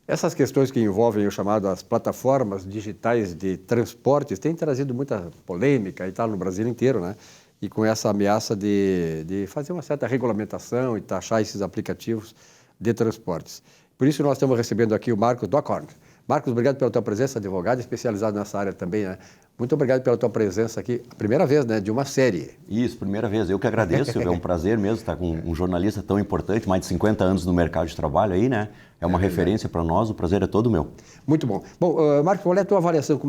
Essas questões que envolvem o chamado as plataformas digitais de transportes têm trazido muita polêmica e tal no Brasil inteiro, né? E com essa ameaça de fazer uma certa regulamentação e taxar esses aplicativos de transportes. Por isso nós estamos recebendo aqui o Marcos Dockhorn. Marcos, obrigado pela tua presença, advogado especializado nessa área também, né? Muito obrigado pela tua presença aqui, a primeira vez, né, de uma série. Isso, primeira vez. Eu que agradeço, Silvio, é um prazer mesmo estar com um jornalista tão importante, mais de 50 anos no mercado de trabalho aí, né? É uma referência para nós, o prazer é todo meu. Muito bom. Bom, Marcos, qual é a tua avaliação?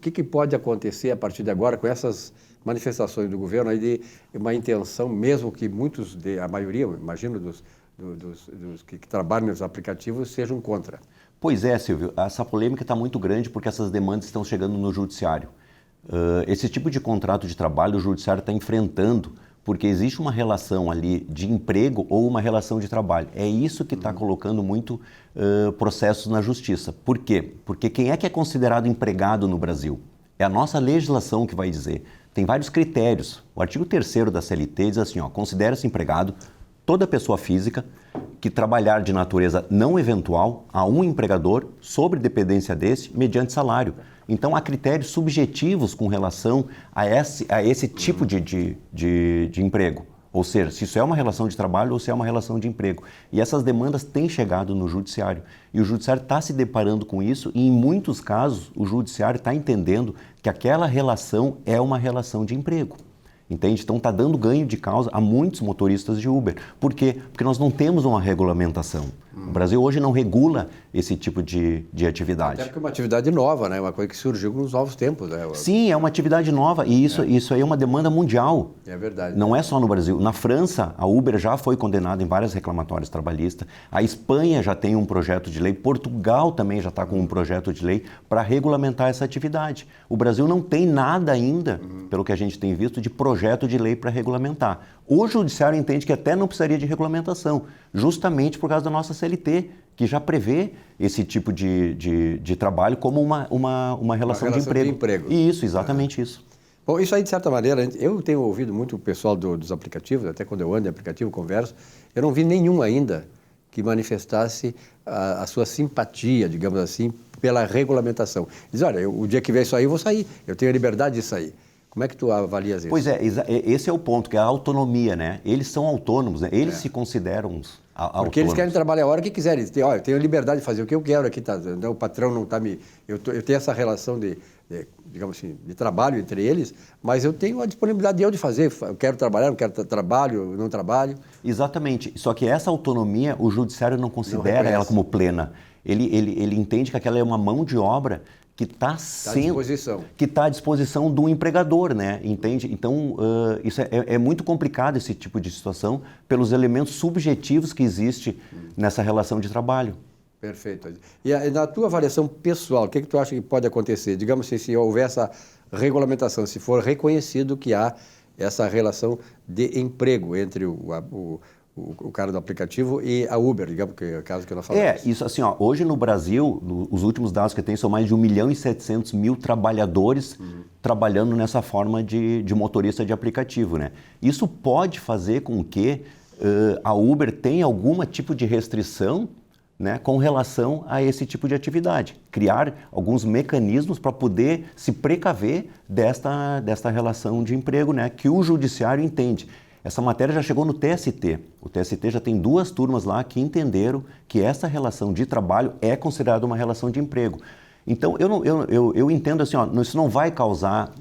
Que pode acontecer a partir de agora com essas manifestações do governo aí de uma intenção, mesmo que a maioria, imagino, dos que trabalham nos aplicativos sejam contra? Pois é, Silvio, essa polêmica está muito grande porque essas demandas estão chegando no judiciário. Esse tipo de contrato de trabalho o judiciário está enfrentando porque existe uma relação ali de emprego ou uma relação de trabalho. É isso que está colocando muito processos na justiça. Por quê? Porque quem é que é considerado empregado no Brasil? É a nossa legislação que vai dizer. Tem vários critérios. O artigo 3º da CLT diz assim, considera-se empregado toda pessoa física que trabalhar de natureza não eventual a um empregador sobre dependência desse mediante salário. Então, há critérios subjetivos com relação a esse tipo de emprego. Ou seja, se isso é uma relação de trabalho ou se é uma relação de emprego. E essas demandas têm chegado no judiciário. E o judiciário está se deparando com isso e, em muitos casos, o judiciário está entendendo que aquela relação é uma relação de emprego. Entende? Então está dando ganho de causa a muitos motoristas de Uber. Por quê? Porque nós não temos uma regulamentação. O Brasil hoje não regula esse tipo de atividade. Até porque é uma atividade nova, né? Uma coisa que surgiu nos novos tempos, né? Sim, é uma atividade nova e isso aí é uma demanda mundial. É verdade. Não é só no Brasil. Na França, a Uber já foi condenada em várias reclamatórias trabalhistas. A Espanha já tem um projeto de lei. Portugal também já está com um projeto de lei para regulamentar essa atividade. O Brasil não tem nada ainda, pelo que a gente tem visto, de projeto de lei para regulamentar. O judiciário entende que até não precisaria de regulamentação, justamente por causa da nossa CLT, que já prevê esse tipo de trabalho como uma relação de emprego. Isso, exatamente isso. Bom, isso aí, de certa maneira, eu tenho ouvido muito o pessoal dos aplicativos, até quando eu ando em aplicativo, converso, eu não vi nenhum ainda que manifestasse a sua simpatia, digamos assim, pela regulamentação. Diz, olha, o dia que vier isso aí, eu vou sair, eu tenho a liberdade de sair. Como é que tu avalias isso? Pois é, esse é o ponto, que é a autonomia, né? Eles são autônomos, né? Eles se consideram autônomos. Porque eles querem trabalhar a hora que quiserem. Olha, eu tenho a liberdade de fazer o que eu quero aqui, tá? O patrão não está me... Eu tenho essa relação digamos assim, de trabalho entre eles, mas eu tenho a disponibilidade de fazer. Eu quero trabalhar, não quero trabalho, não trabalho. Exatamente. Só que essa autonomia, o judiciário não considera ela como plena. Ele entende que aquela é uma mão de obra que está à disposição do empregador, né? Entende? Então, isso é muito complicado, esse tipo de situação, pelos elementos subjetivos que existem nessa relação de trabalho. Perfeito. E na tua avaliação pessoal, o que tu acha que pode acontecer? Digamos assim, se houver essa regulamentação, se for reconhecido que há essa relação de emprego entre o cara do aplicativo e a Uber, digamos, que é o caso que nós falamos. Isso assim, hoje no Brasil, os últimos dados que tem são mais de 1.700.000 trabalhadores trabalhando nessa forma de motorista de aplicativo, né? Isso pode fazer com que a Uber tenha algum tipo de restrição, né, com relação a esse tipo de atividade. Criar alguns mecanismos para poder se precaver desta relação de emprego, né, que o judiciário entende. Essa matéria já chegou no TST. O TST já tem 2 turmas lá que entenderam que essa relação de trabalho é considerada uma relação de emprego. Então, eu entendo assim, isso não vai causar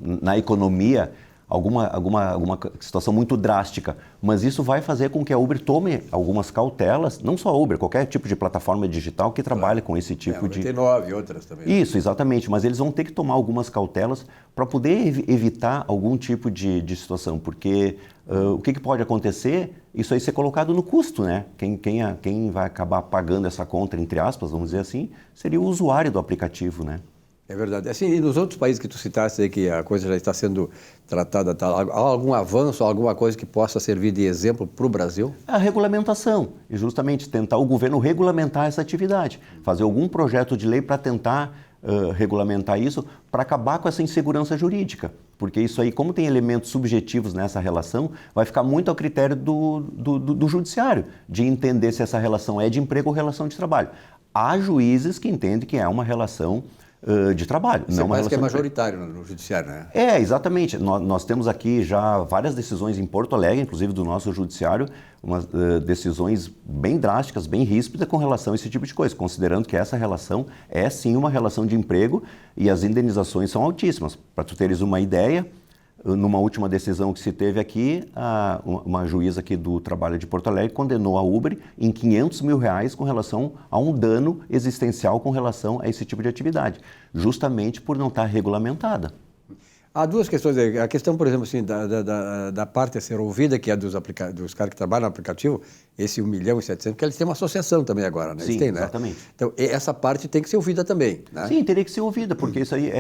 na economia alguma situação muito drástica, mas isso vai fazer com que a Uber tome algumas cautelas, não só a Uber, qualquer tipo de plataforma digital que trabalhe com esse tipo de... 99 e outras também. Isso, exatamente, mas eles vão ter que tomar algumas cautelas para poder evitar algum tipo de situação, porque o que pode acontecer? Isso aí ser colocado no custo, né? Quem vai acabar pagando essa conta, entre aspas, vamos dizer assim, seria o usuário do aplicativo, né? É verdade. Assim, e nos outros países que tu citaste aí, que a coisa já está sendo tratada, há algum avanço, alguma coisa que possa servir de exemplo para o Brasil? A regulamentação, e justamente tentar o governo regulamentar essa atividade, fazer algum projeto de lei para tentar regulamentar isso, para acabar com essa insegurança jurídica. porque isso aí, como tem elementos subjetivos nessa relação, vai ficar muito ao critério do judiciário, de entender se essa relação é de emprego ou relação de trabalho. Há juízes que entendem que é uma relação de trabalho. Você parece que é majoritário no judiciário, né? Exatamente. Nós temos aqui já várias decisões em Porto Alegre, inclusive do nosso judiciário, umas decisões bem drásticas, bem ríspidas com relação a esse tipo de coisa, considerando que essa relação é sim uma relação de emprego e as indenizações são altíssimas. Para tu teres uma ideia, numa última decisão que se teve aqui, uma juíza aqui do trabalho de Porto Alegre condenou a Uber em R$500 mil com relação a um dano existencial com relação a esse tipo de atividade, justamente por não estar regulamentada. Há duas questões aí. A questão, por exemplo, assim, da parte a ser ouvida, que é dos caras que trabalham no aplicativo, esse 1.700.000, porque eles têm uma associação também agora, né? Sim, eles têm, né? Exatamente. Então, essa parte tem que ser ouvida também, né? Sim, teria que ser ouvida, porque isso aí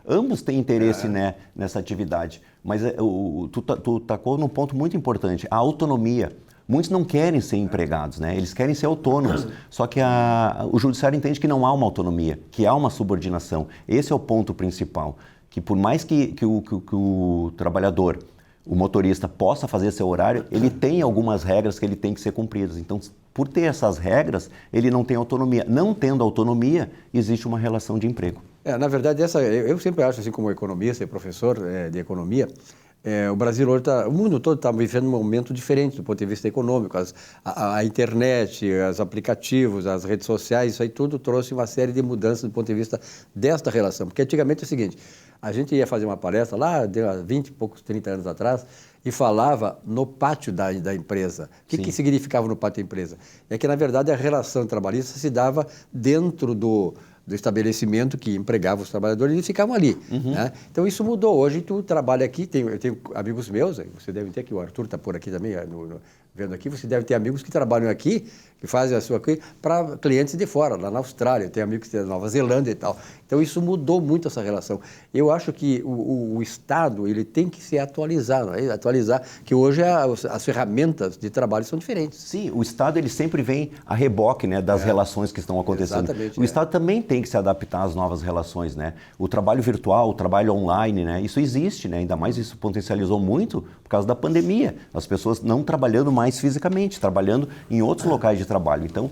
ambos têm interesse, né, nessa atividade. Mas tu tacou num ponto muito importante, a autonomia. Muitos não querem ser empregados, né? Eles querem ser autônomos. Só que o judiciário entende que não há uma autonomia, que há uma subordinação. Esse é o ponto principal. Que por mais que o trabalhador, o motorista, possa fazer seu horário, ele tem algumas regras que ele tem que ser cumpridas. Então, por ter essas regras, ele não tem autonomia. Não tendo autonomia, existe uma relação de emprego. Na verdade, eu sempre acho, assim, como economista e professor de economia, o Brasil hoje o mundo todo está vivendo um momento diferente do ponto de vista econômico. A internet, os aplicativos, as redes sociais, isso aí tudo trouxe uma série de mudanças do ponto de vista desta relação. Porque antigamente é o seguinte, a gente ia fazer uma palestra lá, há 20 e poucos, 30 anos atrás, e falava no pátio da empresa. O que significava no pátio da empresa? É que, na verdade, a relação trabalhista se dava dentro do estabelecimento que empregava os trabalhadores e eles ficavam ali. Né? Então, isso mudou. Hoje, tu trabalha aqui, eu tenho amigos meus, você deve ter aqui, o Arthur está por aqui também, vendo aqui, você deve ter amigos que trabalham aqui, que fazem a sua coisa para clientes de fora, lá na Austrália, eu tenho amigos da Nova Zelândia e tal. Então, isso mudou muito essa relação. Eu acho que o Estado, ele tem que se atualizar, né? Atualizar, que hoje as ferramentas de trabalho são diferentes. Sim, o Estado, ele sempre vem a reboque, né, das relações que estão acontecendo. Exatamente, o Estado também tem que se adaptar às novas relações, né? O trabalho virtual, o trabalho online, né? Isso existe, né? Ainda mais isso potencializou muito por causa da pandemia. As pessoas não trabalhando mais fisicamente, trabalhando em outros locais de trabalho. Então,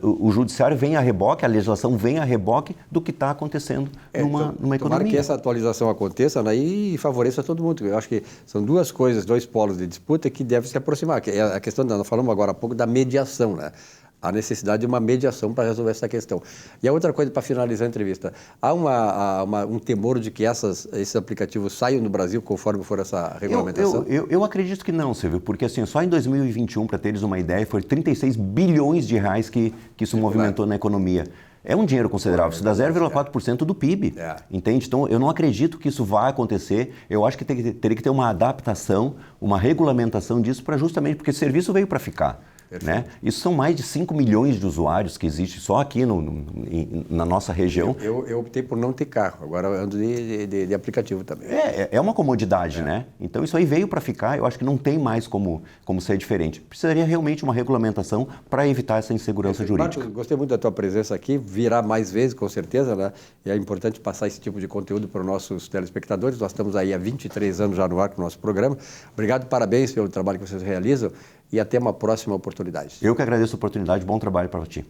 o judiciário vem a reboque, a legislação vem a reboque do que está acontecendo numa economia. Tomara que essa atualização aconteça, né, e favoreça todo mundo. Eu acho que são duas coisas, dois polos de disputa que devem se aproximar. Que é a questão, nós falamos agora há pouco da mediação, né? A necessidade de uma mediação para resolver essa questão. E a outra coisa, para finalizar a entrevista, há um temor de que esses aplicativos saiam do Brasil conforme for essa regulamentação? Eu acredito que não, Silvio, porque assim, só em 2021, para teres uma ideia, foi 36 bilhões de reais que isso movimentou na economia. É um dinheiro considerável, isso dá 0,4% do PIB, entende? Então, eu não acredito que isso vá acontecer, eu acho que teria que ter uma adaptação, uma regulamentação disso, justamente porque esse serviço veio para ficar. Né? Isso são mais de 5 milhões de usuários que existem só aqui na nossa região. Eu optei por não ter carro, agora eu ando de aplicativo também. É uma comodidade, né? Então isso aí veio para ficar, eu acho que não tem mais como ser diferente. Precisaria realmente uma regulamentação para evitar essa insegurança jurídica. Marcos, gostei muito da tua presença aqui, virá mais vezes, com certeza, né? E é importante passar esse tipo de conteúdo para os nossos telespectadores. Nós estamos aí há 23 anos já no ar com o nosso programa. Obrigado, parabéns pelo trabalho que vocês realizam. E até uma próxima oportunidade. Eu que agradeço a oportunidade, bom trabalho para ti.